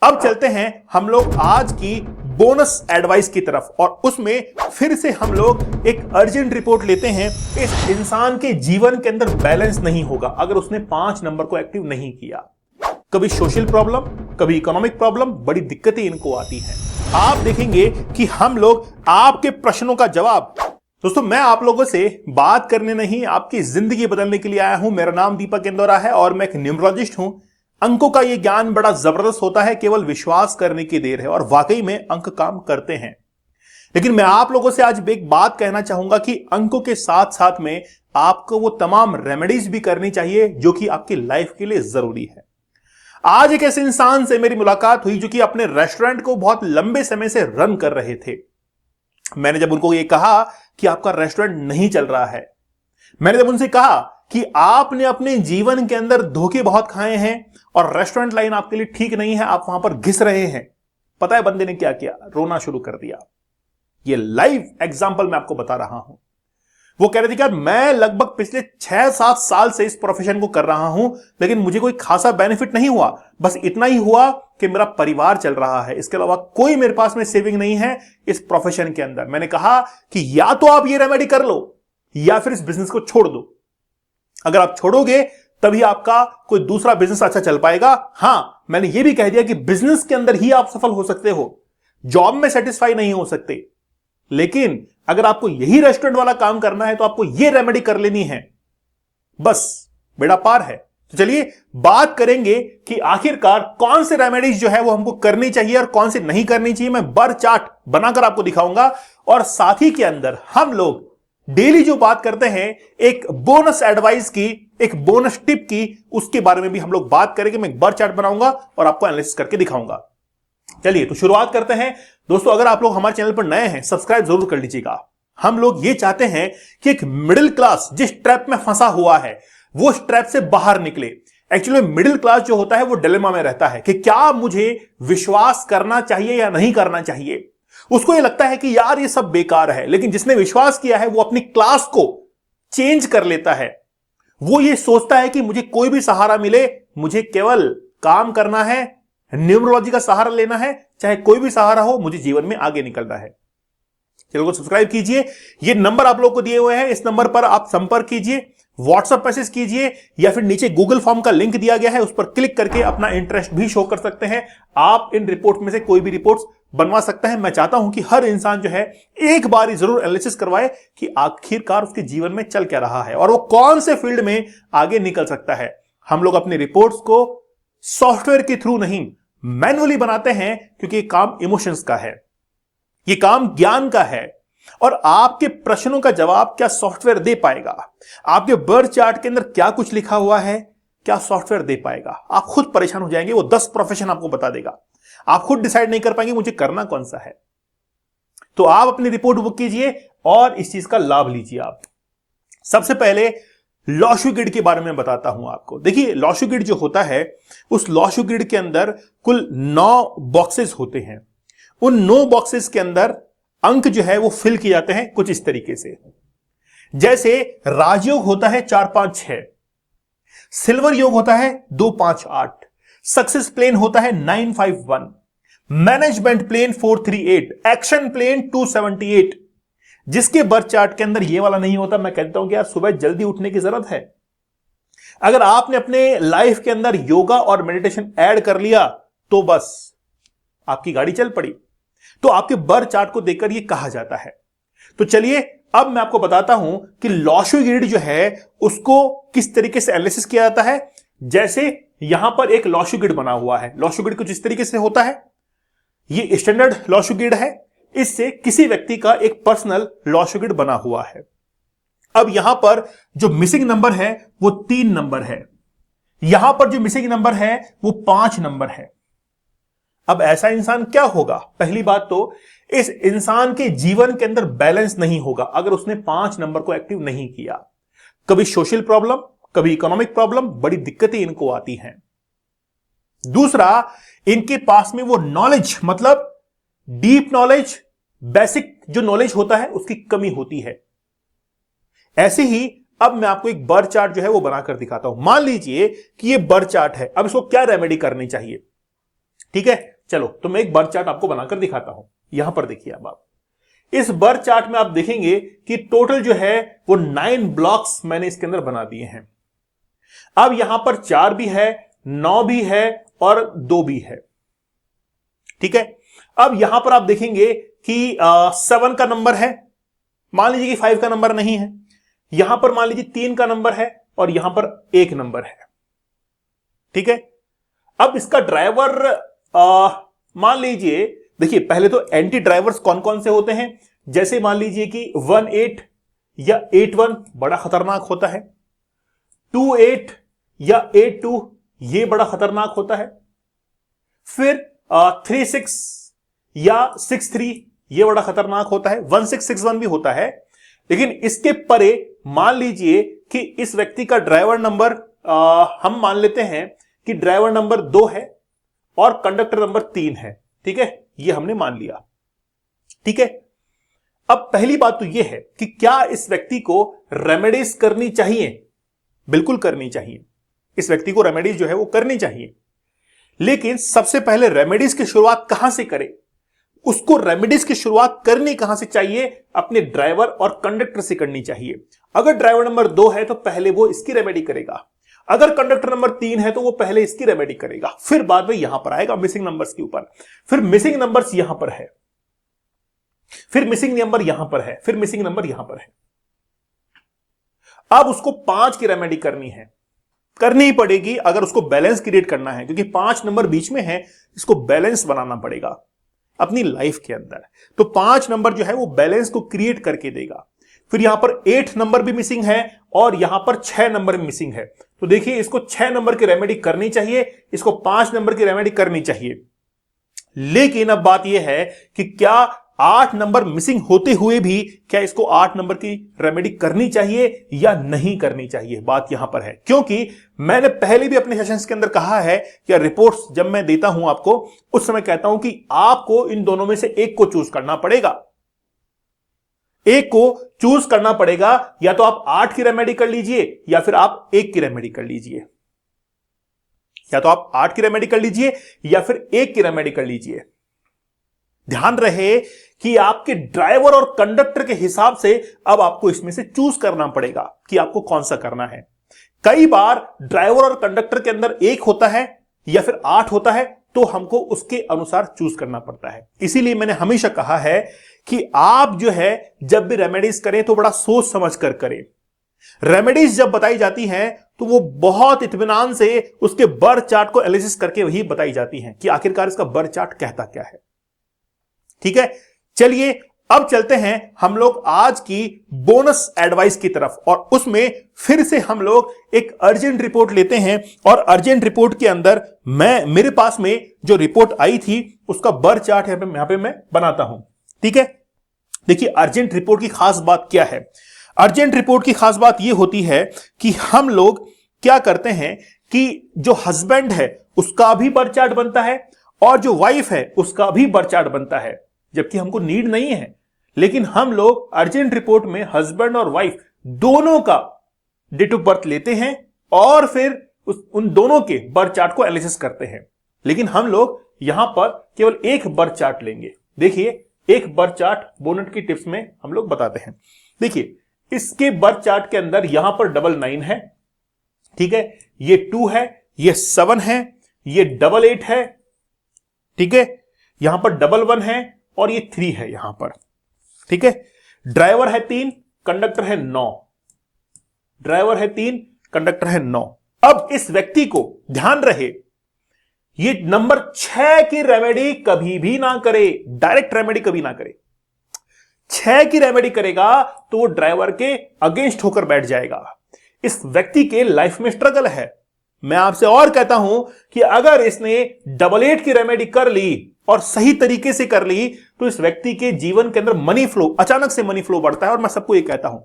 अब चलते हैं हम लोग आज की बोनस एडवाइस की तरफ, और उसमें फिर से हम लोग एक अर्जेंट रिपोर्ट लेते हैं। इस इंसान के जीवन के अंदर बैलेंस नहीं होगा अगर उसने 5 नंबर को एक्टिव नहीं किया। कभी सोशल प्रॉब्लम, कभी इकोनॉमिक प्रॉब्लम, बड़ी दिक्कतें इनको आती हैं। आप देखेंगे कि हम लोग आपके प्रश्नों का जवाब, दोस्तों मैं आप लोगों से बात करने नहीं, आपकी जिंदगी बदलने के लिए आया हूं। मेरा नाम दीपक इंदौरा है और मैं एक न्यूमरोलॉजिस्ट हूं। अंकों का यह ज्ञान बड़ा जबरदस्त होता है, केवल विश्वास करने की देर है, और वाकई में अंक काम करते हैं। लेकिन मैं आप लोगों से आज एक बात कहना चाहूंगा कि अंकों के साथ साथ में आपको वो तमाम रेमेडीज भी करनी चाहिए जो कि आपकी लाइफ के लिए जरूरी है। आज एक ऐसे इंसान से मेरी मुलाकात हुई जो कि अपने रेस्टोरेंट को बहुत लंबे समय से रन कर रहे थे। मैंने जब उनको ये कहा कि आपका रेस्टोरेंट नहीं चल रहा है, मैंने जब उनसे कहा कि आपने अपने जीवन के अंदर धोखे बहुत खाए हैं और रेस्टोरेंट लाइन आपके लिए ठीक नहीं है, आप वहां पर घिस रहे हैं, पता है बंदे ने क्या किया? रोना शुरू कर दिया। ये लाइव एग्जांपल मैं आपको बता रहा हूं। वो कह रहे थे कि यार मैं लगभग पिछले 6-7 साल से इस प्रोफेशन को कर रहा हूं, लेकिन मुझे कोई खासा बेनिफिट नहीं हुआ। बस इतना ही हुआ कि मेरा परिवार चल रहा है, इसके अलावा कोई मेरे पास में सेविंग नहीं है इस प्रोफेशन के अंदर। मैंने कहा कि या तो आप ये रेमेडी कर लो या फिर इस बिजनेस को छोड़ दो। अगर आप छोड़ोगे तभी आपका कोई दूसरा बिजनेस अच्छा चल पाएगा। हां, मैंने ये भी कह दिया कि बिजनेस के अंदर ही आप सफल हो सकते हो, जॉब में सेटिस्फाई नहीं हो सकते। लेकिन अगर आपको यही रेस्टोरेंट वाला काम करना है तो आपको यह रेमेडी कर लेनी है, बस बेड़ा पार है। तो चलिए बात करेंगे कि आखिरकार कौन से रेमेडीज जो है वो हमको करनी चाहिए और कौन से नहीं करनी चाहिए। मैं बर चार्ट बनाकर आपको दिखाऊंगा, और साथ ही के अंदर हम लोग डेली जो बात करते हैं एक बोनस एडवाइस की, एक बोनस टिप की, उसके बारे में भी हम लोग बात करेंगे। मैं एक बर चार्ट बनाऊंगा और आपको एनालिसिस करके दिखाऊंगा। चलिए तो शुरुआत करते हैं। दोस्तों अगर आप लोग हमारे चैनल पर नए हैं, सब्सक्राइब जरूर कर लीजिएगा। हम लोग ये चाहते हैं कि एक मिडिल क्लास जिस ट्रैप में फंसा हुआ है वो इस ट्रैप से बाहर निकले। एक्चुअली मिडिल क्लास जो होता है वो डिलेमा में रहता है कि क्या मुझे विश्वास करना चाहिए या नहीं करना चाहिए। उसको ये लगता है कि यार ये सब बेकार है, लेकिन जिसने विश्वास किया है वो अपनी क्लास को चेंज कर लेता है। वो ये सोचता है कि मुझे कोई भी सहारा मिले, मुझे केवल काम करना है, न्यूमरोलॉजी का सहारा लेना है, चाहे कोई भी सहारा हो, मुझे जीवन में आगे निकलना है। चैनल को सब्सक्राइब कीजिए। ये नंबर आप लोगों को दिए हुए हैं, इस नंबर पर आप संपर्क कीजिए, व्हाट्सएप मैसेज कीजिए, या फिर नीचे गूगल फॉर्म का लिंक दिया गया है, उस पर क्लिक करके अपना इंटरेस्ट भी शो कर सकते हैं। आप इन रिपोर्ट में से कोई भी रिपोर्ट्स बनवा सकते हैं। मैं चाहता हूं कि हर इंसान जो है एक बार जरूर एनालिसिस करवाए कि आखिरकार उसके जीवन में चल क्या रहा है और वो कौन से फील्ड में आगे निकल सकता है। हम लोग अपनी रिपोर्ट्स को सॉफ्टवेयर के थ्रू नहीं, मैनुअली बनाते हैं, क्योंकि ये काम इमोशंस का है, ये काम ज्ञान का है। और आपके प्रश्नों का जवाब क्या सॉफ्टवेयर दे पाएगा? आपके बर्थ चार्ट के अंदर क्या कुछ लिखा हुआ है, क्या सॉफ्टवेयर दे पाएगा? आप खुद परेशान हो जाएंगे। वो 10 प्रोफेशन आपको बता देगा, आप खुद डिसाइड नहीं कर पाएंगे मुझे करना कौन सा है। तो आप अपनी रिपोर्ट बुक कीजिए और इस चीज का लाभ लीजिए। आप सबसे पहले लॉशु ग्रिड के बारे में बताता हूं आपको। देखिए लॉशु ग्रिड जो होता है, उस लॉशु ग्रिड के अंदर कुल 9 बॉक्सेस होते हैं। उन 9 बॉक्सेस के अंदर अंक जो है वो फिल किए जाते हैं कुछ इस तरीके से। जैसे राजयोग होता है 4-5-6, सिल्वर योग होता है 2-5-8, सक्सेस प्लेन होता है 9-5-1, मैनेजमेंट प्लेन 4-3-8, एक्शन प्लेन 2-7-8। जिसके बर्थ चार्ट के अंदर ये वाला नहीं होता, मैं कहता हूं कि यार सुबह जल्दी उठने की जरूरत है। अगर आपने अपने लाइफ के अंदर योगा और मेडिटेशन ऐड कर लिया तो बस आपकी गाड़ी चल पड़ी। तो आपके बर्थ चार्ट को देखकर यह कहा जाता है। तो चलिए अब मैं आपको बताता हूं कि लॉशु ग्रिड जो है उसको किस तरीके से एनालिसिस किया जाता है। जैसे यहां पर एक लॉशु ग्रिड बना हुआ है। लॉशु ग्रिड कुछ इस तरीके से होता है। ये स्टैंडर्ड लॉशु ग्रिड है, इससे किसी व्यक्ति का एक पर्सनल लॉशु ग्रिड बना हुआ है। अब यहां पर जो मिसिंग नंबर है वो 3 नंबर है, यहां पर जो मिसिंग नंबर है वो 5 नंबर है। अब ऐसा इंसान क्या होगा? पहली बात तो इस इंसान के जीवन के अंदर बैलेंस नहीं होगा अगर उसने 5 नंबर को एक्टिव नहीं किया। कभी सोशल प्रॉब्लम, कभी इकोनॉमिक प्रॉब्लम, बड़ी दिक्कतें इनको आती हैं। दूसरा, इनके पास में वो नॉलेज, मतलब डीप नॉलेज, बेसिक जो नॉलेज होता है उसकी कमी होती है। ऐसे ही अब मैं आपको एक बर चार्ट जो है वो बनाकर दिखाता हूं। मान लीजिए कि ये बर चार्ट है। अब इसको क्या रेमेडी करनी चाहिए? ठीक है, चलो तो मैं एक बर चार्ट आपको बनाकर दिखाता हूं। यहां पर देखिए अब आप इस बर चार्ट में आप देखेंगे कि टोटल जो है वो 9 ब्लॉक्स मैंने इसके अंदर बना दिए हैं। अब यहां पर 4 भी है, 9 भी है और 2 भी है। ठीक है, अब यहां पर आप देखेंगे कि 7 का नंबर है, मान लीजिए कि 5 का नंबर नहीं है। यहां पर मान लीजिए 3 का नंबर है और यहां पर 1 नंबर है। ठीक है, अब इसका ड्राइवर मान लीजिए, देखिए पहले तो एंटी ड्राइवर्स कौन कौन से होते हैं, जैसे मान लीजिए कि 18 या 81 बड़ा खतरनाक होता है, 28 या 82 ये बड़ा खतरनाक होता है, फिर 36 या 63 ये बड़ा खतरनाक होता है, 1661 भी होता है। लेकिन इसके परे मान लीजिए कि इस व्यक्ति का ड्राइवर नंबर हम मान लेते हैं कि ड्राइवर नंबर 2 है और कंडक्टर नंबर 3 है। ठीक है, ये हमने मान लिया। ठीक है, अब पहली बात तो यह है कि क्या इस व्यक्ति को रेमेडीज करनी चाहिए? बिल्कुल करनी चाहिए, इस व्यक्ति को रेमेडीज जो है वो करनी चाहिए। लेकिन सबसे पहले रेमेडीज की शुरुआत कहां से करें? उसको रेमेडीज की शुरुआत करनी कहां से चाहिए? अपने ड्राइवर और कंडक्टर से करनी चाहिए। अगर ड्राइवर नंबर 2 है तो पहले वो इसकी रेमेडी करेगा, अगर कंडक्टर नंबर 3 है तो वो पहले इसकी रेमेडी करेगा, फिर बाद में यहां पर आएगा मिसिंग नंबर्स के ऊपर। फिर मिसिंग नंबर्स यहां पर है, फिर मिसिंग नंबर यहां पर है, फिर मिसिंग नंबर यहां पर है। अब उसको 5 की रेमेडी करनी है, करनी ही पड़ेगी अगर उसको बैलेंस क्रिएट करना है, क्योंकि 5 नंबर बीच में है, इसको बैलेंस बनाना पड़ेगा अपनी लाइफ के अंदर। तो 5 नंबर जो है वो बैलेंस को क्रिएट करके देगा। फिर यहां पर 8 नंबर भी मिसिंग है और यहां पर 6 नंबर भी मिसिंग है। तो देखिए इसको 6 नंबर की रेमेडी करनी चाहिए, इसको 5 नंबर की रेमेडी करनी चाहिए। लेकिन अब बात यह है कि क्या 8 नंबर मिसिंग होते हुए भी क्या इसको 8 नंबर की रेमेडी करनी चाहिए या नहीं करनी चाहिए? बात यहां पर है, क्योंकि मैंने पहले भी अपने सेशंस के अंदर कहा है कि रिपोर्ट्स जब मैं देता हूं आपको, उस समय कहता हूं कि आपको इन दोनों में से एक को चूज करना पड़ेगा। एक को चूज करना पड़ेगा, या तो आप 8 की रेमेडी कर लीजिए या फिर आप 1 की रेमेडी कर लीजिए, या तो आप 8 की रेमेडी कर लीजिए या फिर 1 की रेमेडी कर लीजिए। ध्यान रहे कि आपके ड्राइवर और कंडक्टर के हिसाब से अब आपको इसमें से चूज करना पड़ेगा कि आपको कौन सा करना है। कई बार ड्राइवर और कंडक्टर के अंदर 1 होता है या फिर 8 होता है, तो हमको उसके अनुसार चूज करना पड़ता है। इसीलिए मैंने हमेशा कहा है कि आप जो है जब भी रेमेडीज करें तो बड़ा सोच समझ कर करें। रेमेडीज जब बताई जाती हैं तो वो बहुत इत्मीनान से उसके बर चार्ट को एनालिसिस करके वही बताई जाती हैं कि आखिरकार इसका बर चार्ट कहता क्या है। ठीक है, चलिए अब चलते हैं हम लोग आज की बोनस एडवाइस की तरफ, और उसमें फिर से हम लोग एक अर्जेंट रिपोर्ट लेते हैं। और अर्जेंट रिपोर्ट के अंदर मेरे पास में जो रिपोर्ट आई थी उसका बर चार्ट यहां पे मैं बनाता हूं। ठीक है, देखिए अर्जेंट रिपोर्ट की खास बात क्या है। अर्जेंट रिपोर्ट की खास बात यह होती है कि हम लोग क्या करते हैं कि जो हस्बैंड है उसका भी बर चार्ट बनता है और जो वाइफ है उसका भी बर चार्ट बनता है, जबकि हमको नीड नहीं है, लेकिन हम लोग अर्जेंट रिपोर्ट में हस्बैंड और वाइफ दोनों का डेट ऑफ बर्थ लेते हैं और फिर उन दोनों के बर्थ चार्ट को एनालिसिस करते हैं। लेकिन हम लोग यहां पर केवल एक बर्थ चार्ट लेंगे। देखिए एक बर्थ चार्ट बोनट की टिप्स में हम लोग बताते हैं। देखिए इसके बर्थ चार्ट के अंदर यहां पर 99 है, ठीक है, ये 2 है, ये 7 है, ये 88 है, ठीक है, यहां पर 11 है और ये 3 है यहां पर। ठीक है, ड्राइवर है 3, कंडक्टर है 9, ड्राइवर है 3, कंडक्टर है 9। अब इस व्यक्ति को ध्यान रहे ये नंबर 6 की रेमेडी कभी भी ना करे, डायरेक्ट रेमेडी कभी ना करे। 6 की रेमेडी करेगा तो वो ड्राइवर के अगेंस्ट होकर बैठ जाएगा। इस व्यक्ति के लाइफ में स्ट्रगल है। मैं आपसे और कहता हूं कि अगर इसने 88 की रेमेडी कर ली और सही तरीके से कर ली तो इस व्यक्ति के जीवन के अंदर मनी फ्लो, अचानक से मनी फ्लो बढ़ता है। और मैं सबको ये कहता हूं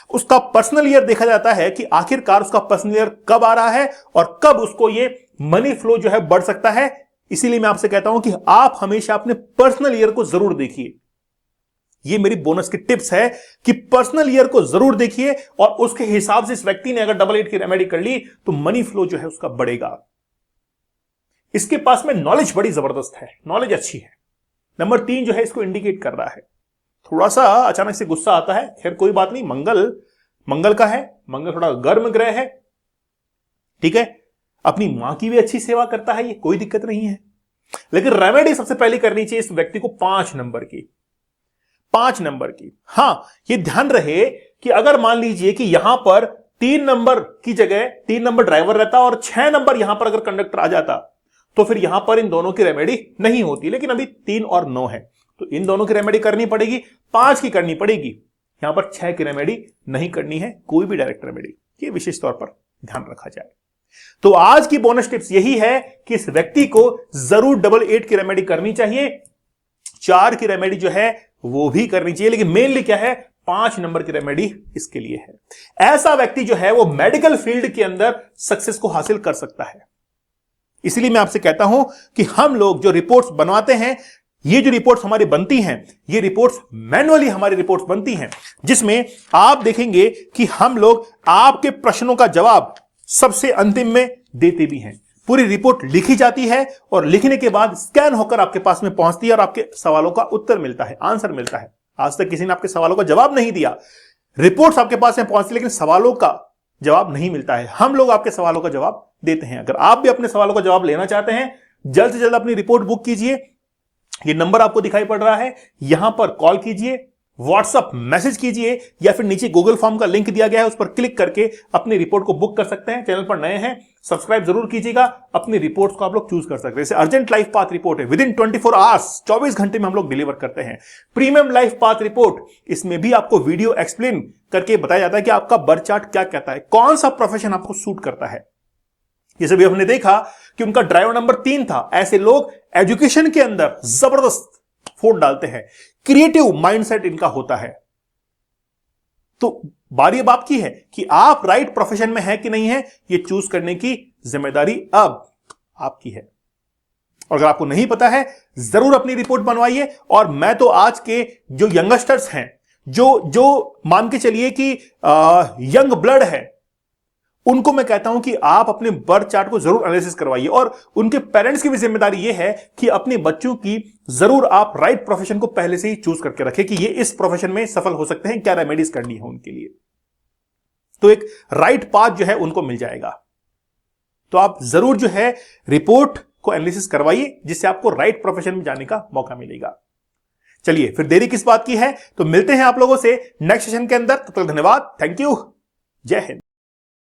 उसका पर्सनल ईयर देखा जाता है कि आखिरकार उसका पर्सनल ईयर कब आ रहा है और कब उसको ये मनी फ्लो जो है बढ़ सकता है। इसीलिए मैं आपसे कहता हूं कि आप हमेशा अपने पर्सनल ईयर को जरूर देखिए। ये मेरी बोनस की टिप्स है कि पर्सनल ईयर को जरूर देखिए और उसके हिसाब से इस व्यक्ति ने अगर 88 की रेमेडी कर ली तो मनी फ्लो जो है उसका बढ़ेगा। इसके पास में नॉलेज बड़ी जबरदस्त है, नॉलेज अच्छी है। नंबर 3 जो है इसको इंडिकेट कर रहा है, थोड़ा सा अचानक से गुस्सा आता है, खैर कोई बात नहीं, मंगल का है, मंगल थोड़ा गर्म ग्रह है, ठीक है। अपनी मां की भी अच्छी सेवा करता है, ये कोई दिक्कत नहीं है। लेकिन रेमेडी सबसे पहले करनी चाहिए इस व्यक्ति को 5 नंबर की, 5 नंबर की। हां, ये ध्यान रहे कि अगर मान लीजिए कि यहां पर 3 नंबर की जगह 3 नंबर ड्राइवर रहता और 6 नंबर यहां पर अगर कंडक्टर आ जाता तो फिर यहां पर इन दोनों की रेमेडी नहीं होती। लेकिन अभी 3 और 9 है तो इन दोनों की रेमेडी करनी पड़ेगी, 5 की करनी पड़ेगी, यहां पर 6 की रेमेडी नहीं करनी है, कोई भी डायरेक्ट रेमेडी, ये विशेष तौर पर ध्यान रखा जाए। तो आज की बोनस टिप्स यही है कि इस व्यक्ति को जरूर 88 की रेमेडी करनी चाहिए, 4 की रेमेडी जो है वो भी करनी चाहिए, लेकिन मेनली क्या है, 5 नंबर की रेमेडी इसके लिए है। ऐसा व्यक्ति जो है वो मेडिकल फील्ड के अंदर सक्सेस को हासिल कर सकता है। इसलिए मैं आपसे कहता हूं कि हम लोग जो रिपोर्ट्स बनवाते हैं, ये जो रिपोर्ट्स हमारी बनती हैं, ये रिपोर्ट्स मैनुअली हमारी रिपोर्ट्स बनती हैं, जिसमें आप देखेंगे कि हम लोग आपके प्रश्नों का जवाब सबसे अंतिम में देते भी हैं। पूरी रिपोर्ट लिखी जाती है और लिखने के बाद स्कैन होकर आपके पास में पहुंचती है और आपके सवालों का उत्तर मिलता है, आंसर मिलता है। आज तक किसी ने आपके सवालों का जवाब नहीं दिया, रिपोर्ट्स आपके पास में पहुंचती, लेकिन सवालों का जवाब नहीं मिलता है। हम लोग आपके सवालों का जवाब देते हैं। अगर आप भी अपने सवालों का जवाब लेना चाहते हैं, जल्द से जल्द अपनी रिपोर्ट बुक कीजिए। ये नंबर आपको दिखाई पड़ रहा है, यहां पर कॉल कीजिए, व्हाट्सएप मैसेज कीजिए, या फिर नीचे गूगल फॉर्म का लिंक दिया गया है, उस पर क्लिक करके अपनी रिपोर्ट को बुक कर सकते हैं। चैनल पर नए हैं, सब्सक्राइब जरूर कीजिएगा, अपनी रिपोर्ट्स को आप लोग चूज कर सकते हैं। जैसे अर्जेंट लाइफ पाथ रिपोर्ट है, विद इन 24 आवर्स, 24 घंटे में हम लोग डिलीवर करते हैं। प्रीमियम लाइफ पाथ रिपोर्ट, इसमें भी आपको वीडियो एक्सप्लेन करके बताया जाता है कि आपका बर्थ चार्ट क्या कहता है, कौन सा प्रोफेशन आपको सूट करता है। जैसे भी हमने देखा कि उनका ड्राइवर नंबर 3 था, ऐसे लोग एजुकेशन के अंदर जबरदस्त फोड़ डालते हैं, क्रिएटिव माइंडसेट इनका होता है। तो बारी अब आपकी है कि आप राइट प्रोफेशन में है कि नहीं है, ये चूज करने की जिम्मेदारी अब आपकी है। और अगर आपको नहीं पता है, जरूर अपनी रिपोर्ट बनवाइए। और मैं तो आज के जो यंगस्टर्स हैं, जो मान के चलिए कि यंग ब्लड है, उनको मैं कहता हूं कि आप अपने बर्थ चार्ट को जरूर एनालिसिस करवाइए। और उनके पेरेंट्स की भी जिम्मेदारी यह है कि अपने बच्चों की जरूर आप राइट प्रोफेशन को पहले से ही चूज करके रखें कि ये इस प्रोफेशन में सफल हो सकते हैं, क्या रेमेडीज करनी है उनके लिए, तो एक राइट पाथ जो है उनको मिल जाएगा। तो आप जरूर जो है रिपोर्ट को एनालिसिस करवाइए, जिससे आपको राइट प्रोफेशन में जाने का मौका मिलेगा। चलिए, फिर देरी किस बात की है, तो मिलते हैं आप लोगों से नेक्स्ट सेशन के अंदर। तब तक धन्यवाद, थैंक यू, जय हिंद।